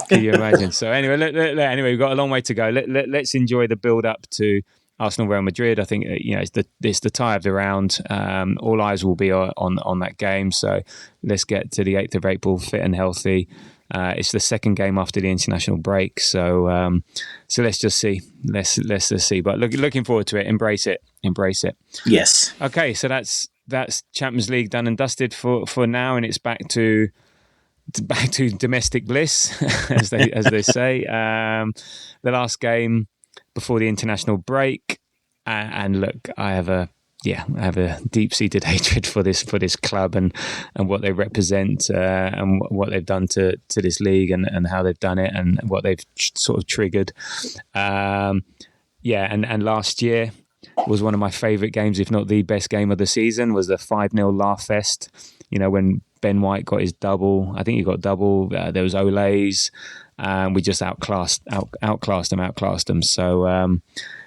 Can you imagine? So anyway, we've got a long way to go. Let's enjoy the build up to Arsenal, Real Madrid. I think it's the tie of the round. All eyes will be on that game. So let's get to the 8th of April fit and healthy. It's the second game after the international break. So let's just see. Let's just see. But looking forward to it. Embrace it. Yes. Okay. So that's Champions League done and dusted for now, and it's back to domestic bliss, as they say. The last game before the international break, and look, I have a deep-seated hatred for this club and what they represent, and what they've done to this league, and how they've done it, and what they've sort of triggered. And last year was one of my favourite games, if not the best game of the season, was the 5-0 laugh fest. When Ben White got his double. I think he got double. There was Ole's. We just outclassed them. So,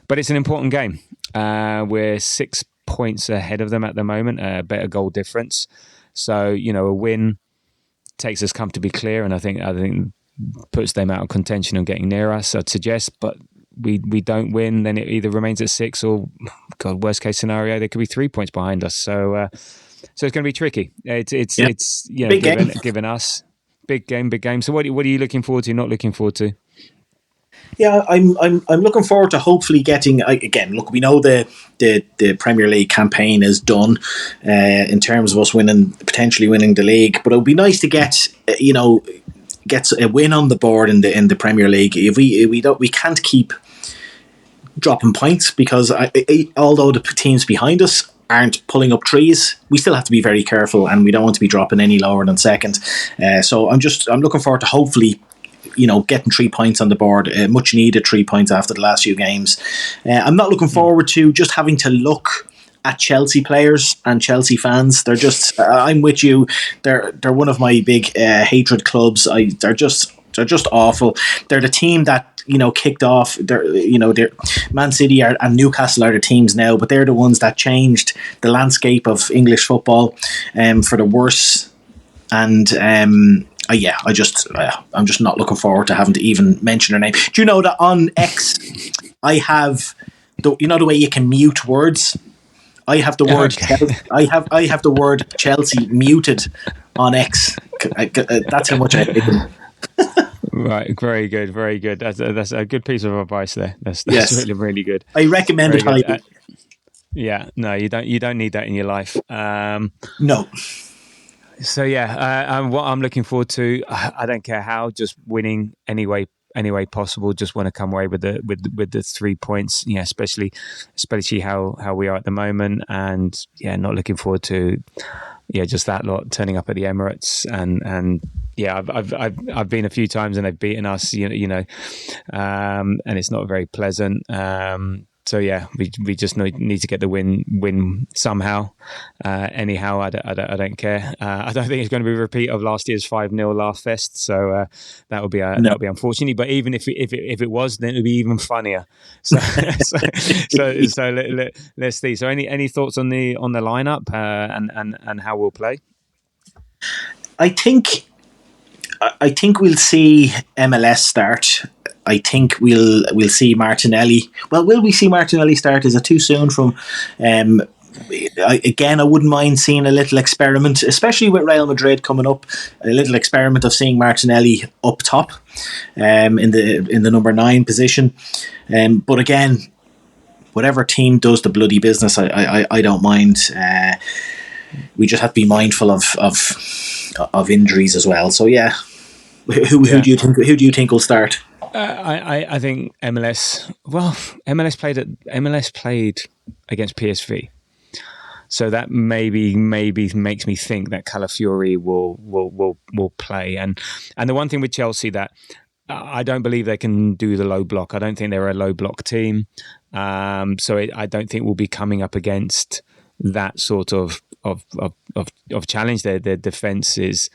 but it's an important game. We're 6 points ahead of them at the moment, a better goal difference. So, a win takes us comfortably clear, and I think puts them out of contention and getting near us, I'd suggest. But we don't win, then it either remains at 6 or, God, worst case scenario, they could be 3 points behind us. So it's going to be tricky. It's given us big game. So what are you looking forward to? Not looking forward to? Yeah, I'm looking forward to hopefully getting again. Look, we know the Premier League campaign is done in terms of us potentially winning the league, but it would be nice to get a win on the board in the Premier League. If we can't keep dropping points, because although the teams behind us aren't pulling up trees, we still have to be very careful, and we don't want to be dropping any lower than second. So I'm looking forward to hopefully getting 3 points on the board, much needed 3 points after the last few games. I'm not looking forward to just having to look at Chelsea players and Chelsea fans. They're just I'm with you, they're one of my big hatred clubs. They're just awful. They're the team that kicked off. They're Man City and Newcastle are the teams now, but they're the ones that changed the landscape of English football for the worse. And I'm just not looking forward to having to even mention her name. Do you know that on X I have the way you can mute words? I have the word. Okay. I have the word Chelsea muted on X. That's how much I hate them. Right, very good. That's a good piece of advice there. That's really, really good. I recommend it highly. No, you don't need that in your life. No. So what I'm looking forward to, I don't care how, just winning any way any way possible. Just want to come away with the 3 points. Yeah, especially how we are at the moment, and yeah, not looking forward to just that lot turning up at the Emirates and. Yeah, I've been a few times and they've beaten us, and it's not very pleasant. So yeah, we just need to get the win somehow. Anyhow, I don't care. I don't think it's going to be a repeat of last year's 5-0 laugh fest. So that would be unfortunate. But even if it was, then it would be even funnier. So let's see. So any thoughts on the lineup and how we'll play? I think we'll see MLS start. I think we'll see Martinelli. Well, will we see Martinelli start? Is it too soon from? I wouldn't mind seeing a little experiment, especially with Real Madrid coming up. A little experiment of seeing Martinelli up top, in the number 9 position. But again, whatever team does the bloody business, I don't mind. We just have to be mindful of injuries as well. So yeah, who do you think will start? I think MLS. Well, MLS played against PSV, so that maybe makes me think that Calafiori will play. And the one thing with Chelsea that I don't believe they can do the low block. I don't think they're a low block team. So I don't think we'll be coming up against that sort of challenge. Their defense isn't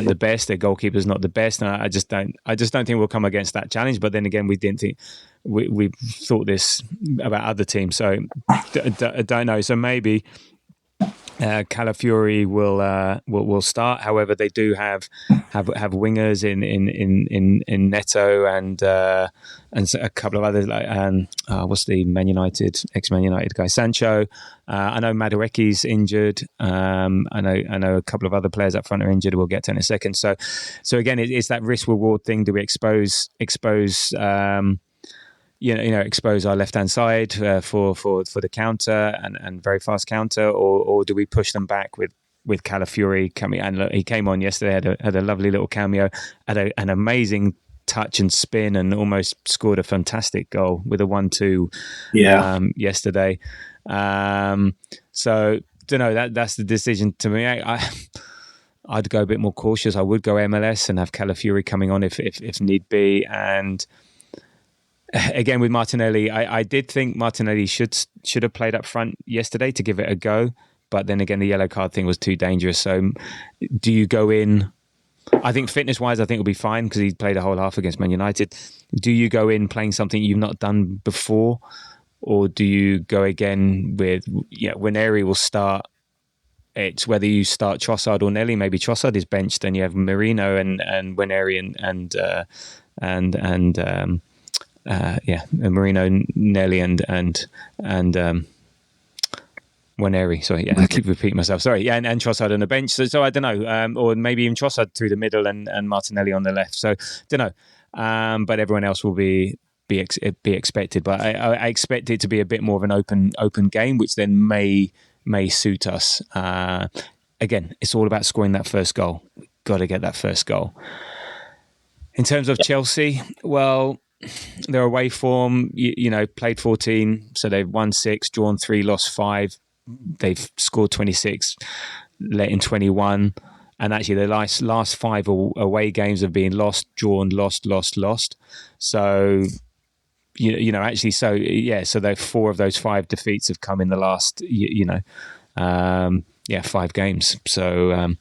the best. Their goalkeeper's not the best, and I just don't think we'll come against that challenge. But then again, we didn't think we thought this about other teams, so I don't know. So maybe Calafiori will start. However, they do have wingers in Neto and a couple of others like what's the ex-Man United guy, Sancho. I know Madueke's injured. I know a couple of other players up front are injured. We'll get to in a second. So again, it's that risk reward thing. Do we expose expose our left-hand side for the counter and very fast counter, or do we push them back with Calafiori coming? And look, he came on yesterday, had a lovely little cameo, had an amazing touch and spin, and almost scored a fantastic goal with a 1-2 yesterday. So don't know, that's the decision to me. I'd go a bit more cautious. I would go MLS and have Calafiori coming on if need be. And again, with Martinelli, I did think Martinelli should have played up front yesterday to give it a go. But then again, the yellow card thing was too dangerous. So do you go in? I think fitness-wise, I think it'll be fine because he played a whole half against Man United. Do you go in playing something you've not done before? Or do you go again with, when Eri will start? It's whether you start Trossard or Nelly. Maybe Trossard is benched, and you have Marino and Waneri and Marino, Nelly and Waneri. Sorry, I keep repeating myself. Sorry, and Trossard on the bench. So I don't know, or maybe even Trossard through the middle and Martinelli on the left. So don't know, but everyone else will be expected. But I expect it to be a bit more of an open game, which then may suit us. Again, it's all about scoring that first goal. Got to get that first goal. In terms of Chelsea, well, their away form, played 14, so they've won 6, drawn 3, lost 5. They've scored 26, let in 21. And actually, their last 5 away games have been lost, drawn, lost. So, so those 4 of those 5 defeats have come in the last, 5 games. So I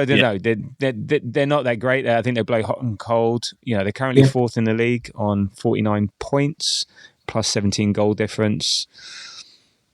don't know. They're not that great. I think they blow hot and cold. They're currently 4th in the league on 49 points, plus 17 goal difference.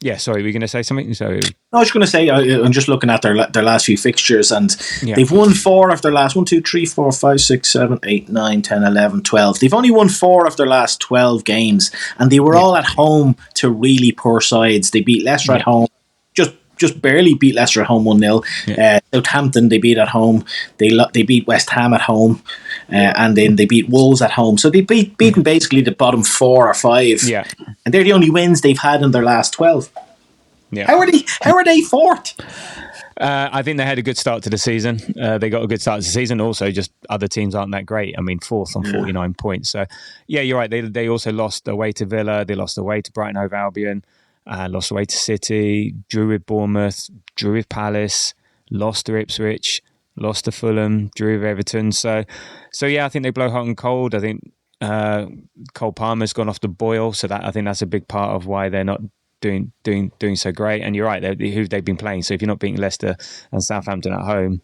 Yeah, sorry, were you going to say something? So I was going to say, I'm just looking at their last few fixtures, and they've won 4 of their last 1, 2, 3, 4, 5, 6, 7, 8, 9, 10, 11, 12. They've only won 4 of their last 12 games, and they were all at home to really poor sides. They beat Leicester at home, just barely beat Leicester at home 1-0. Southampton they beat at home. They beat West Ham at home, and then they beat Wolves at home. So they beaten basically the bottom 4 or 5. Yeah, and they're the only wins they've had in their last 12. Yeah, how are they 4th? I think they had a good start to the season. They got a good start to the season. Also, just other teams aren't that great. I mean, fourth on 49 points. So, yeah, you're right. They also lost away to Villa. They lost away to Brighton Hove Albion. Lost away to City. Drew with Bournemouth. Drew with Palace. Lost to Ipswich. Lost to Fulham. Drew with Everton. So yeah, I think they blow hot and cold. I think Cole Palmer's gone off the boil. So that I think that's a big part of why they're not doing so great. And you're right, who they've been playing. So if you're not beating Leicester and Southampton at home,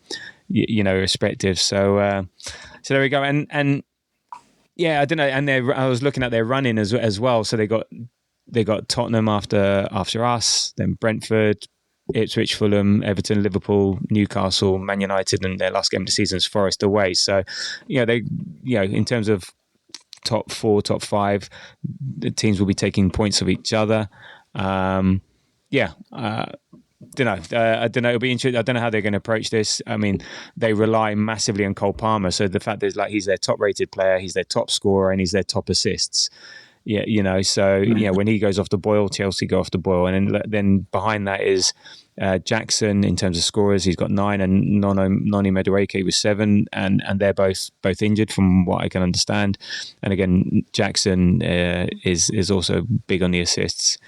you know, respective. So there we go. And yeah, I don't know. And I was looking at their running as well. So they got Tottenham after us, then Brentford, Ipswich, Fulham, Everton, Liverpool, Newcastle, Man United, and their last game of the season is Forest away. So in terms of top 4, top 5, the teams will be taking points of each other. I don't know. It'll be interesting. I don't know how they're going to approach this. I mean, they rely massively on Cole Palmer. So the fact is, like, he's their top-rated player, he's their top scorer, and he's their top assists. Yeah, you know. So when he goes off the boil, Chelsea go off the boil, and then behind that is Jackson in terms of scorers. He's got 9, and Noni Madueke with 7, and they're both injured from what I can understand. And again, Jackson is also big on the assists.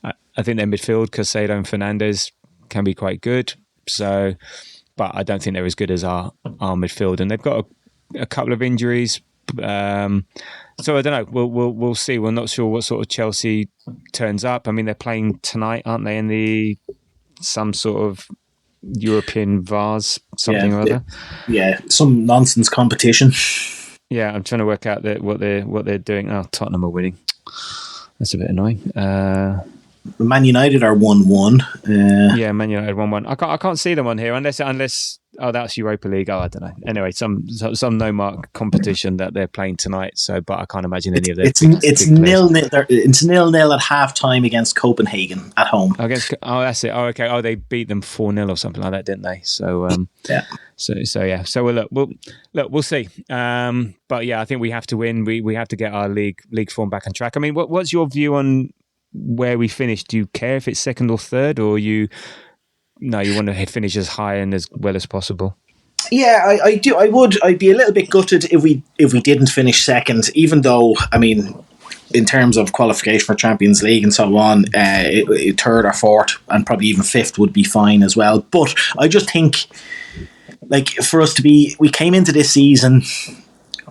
I think their midfield, Caicedo and Fernandes, can be quite good. So, but I don't think they're as good as our midfield, and they've got a couple of injuries. So I don't know. We'll see. We're not sure what sort of Chelsea turns up. I mean, they're playing tonight, aren't they? In some sort of European Vase, something or other. Yeah, some nonsense competition. Yeah, I'm trying to work out what they're doing. Oh, Tottenham are winning. That's a bit annoying. Man United are 1-1. Yeah, Man United 1-1. I can't see them on here unless that's Europa League. Oh, I don't know. Anyway, some no mark competition that they're playing tonight. So, but I can't imagine any of them. It's 0-0. It's 0-0 at half time against Copenhagen at home. That's it. Oh, okay. Oh, they beat them 4-0 or something like that, didn't they? So yeah. So yeah. So we'll see. But yeah, I think we have to win. We have to get our league form back on track. I mean, what's your view on where we finish? Do you care if it's second or third, or you want to finish as high and as well as possible? Yeah, I do. I'd be a little bit gutted if we didn't finish second, even though, I mean, in terms of qualification for Champions League and so on, third or fourth and probably even fifth would be fine as well. But I just think, like, for us to be, we came into this season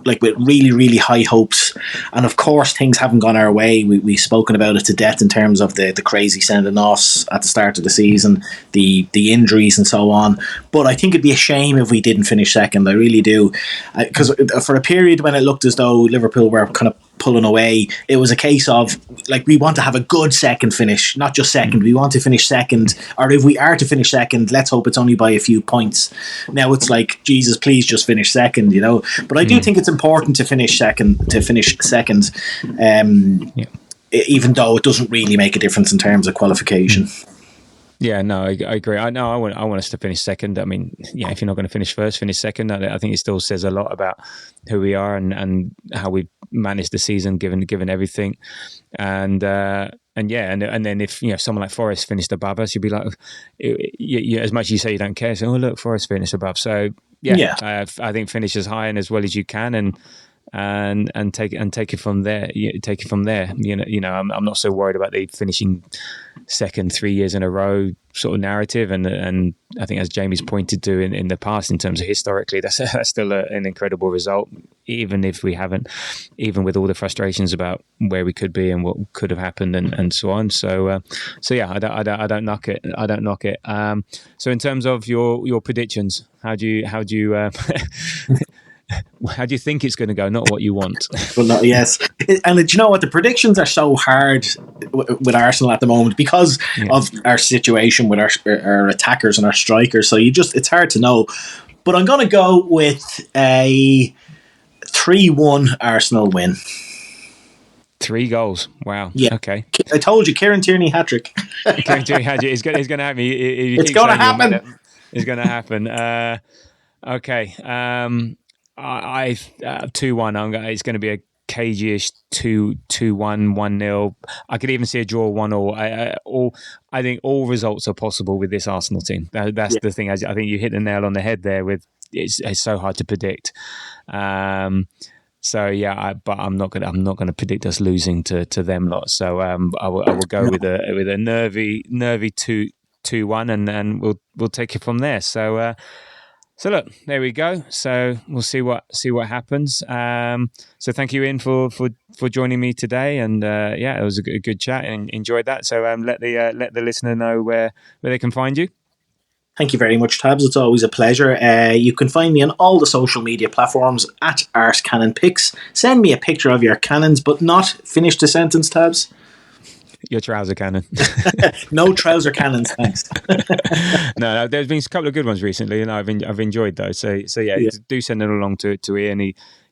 like with really, really high hopes, and of course things haven't gone our way. We've spoken about it to death in terms of the crazy sending offs at the start of the season, the injuries and so on. But I think it'd be a shame if we didn't finish second. I really do, because for a period when it looked as though Liverpool were kind of pulling away, it was a case of, like, we want to have a good second finish, not just second. We want to finish second, or if we are to finish second, let's hope it's only by a few points. Now it's like, Jesus, please just finish second, you know. But I do think it's important to finish second, even though it doesn't really make a difference in terms of qualification. Yeah, no, I agree. I want us to finish second. I mean, yeah, if you're not going to finish first, finish second. I think it still says a lot about who we are and how we managed the season, given everything. And then if someone like Forest finished above us, you'd be like, as much as you say you don't care, so look, Forest finished above. So I think finish as high and as well as you can, and take it from there. Take it from there. I'm not so worried about the finishing second 3 years in a row sort of narrative, and I think, as Jamie's pointed to in the past, in terms of historically, that's still an incredible result, even if we haven't, even with all the frustrations about where we could be and what could have happened and so on. So yeah, I don't knock it. So in terms of your predictions, how do you how do you think it's going to go? Not what you want. Well, yes. And do you know what? The predictions are so hard with Arsenal at the moment because of our situation with our attackers and our strikers. So it's hard to know. But I'm going to go with a 3-1 Arsenal win. 3 goals. Wow. Yeah. Okay. I told you, Kieran Tierney hat-trick. Kieran Tierney hat-trick. It's going to happen. It's going to happen. It's going to happen. Okay. I 2-1. It's going to be a cagey-ish 2-1, 1-0. I could even see a draw 1-1. I think all results are possible with this Arsenal team. That's the thing. I think you hit the nail on the head there. With it's so hard to predict. So yeah, but I'm not gonna predict us losing to them lot. So I will go with a nervy 2-1, and we'll take it from there. So look, there we go. So we'll see what happens. So thank you, Ian, for joining me today, and it was a good chat and enjoyed that. So let the listener know where they can find you. Thank you very much, Tabs. It's always a pleasure. You can find me on all the social media platforms at ArsCannonPics. Send me a picture of your cannons, but not finish the sentence, Tabs. Your trouser cannon. No trouser cannons, thanks. No, there's been a couple of good ones recently, and I've enjoyed those. So yeah, do send them along to Ian.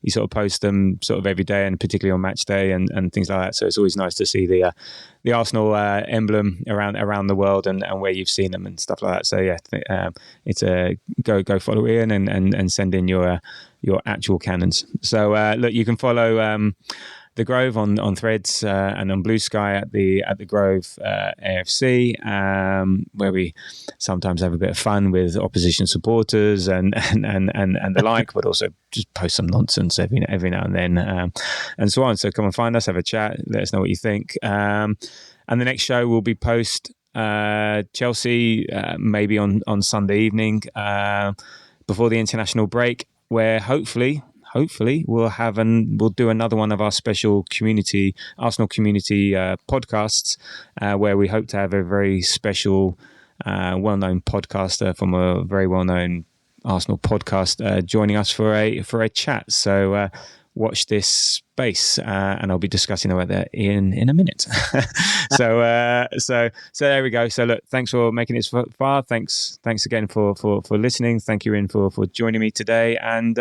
He sort of posts them sort of every day, and particularly on match day and things like that. So it's always nice to see the Arsenal emblem around the world and where you've seen them and stuff like that. So yeah, it's a go follow Ian and send in your actual cannons. So look, you can follow the Grove on Threads and on Blue Sky at the Grove AFC, where we sometimes have a bit of fun with opposition supporters and the like, but also just post some nonsense every now and then, and so on. So come and find us, have a chat, let us know what you think. And the next show will be post Chelsea, maybe on Sunday evening before the international break, where hopefully we'll do another one of our special Arsenal community podcasts, where we hope to have a very special, well-known podcaster from a very well-known Arsenal podcast joining us for a chat. So watch this space, and I'll be discussing about that in a minute. So there we go. So look, thanks for making it so far. Thanks again for listening. Thank you, Ian, for joining me today. And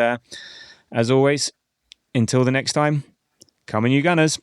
as always, until the next time, come on you Gunners.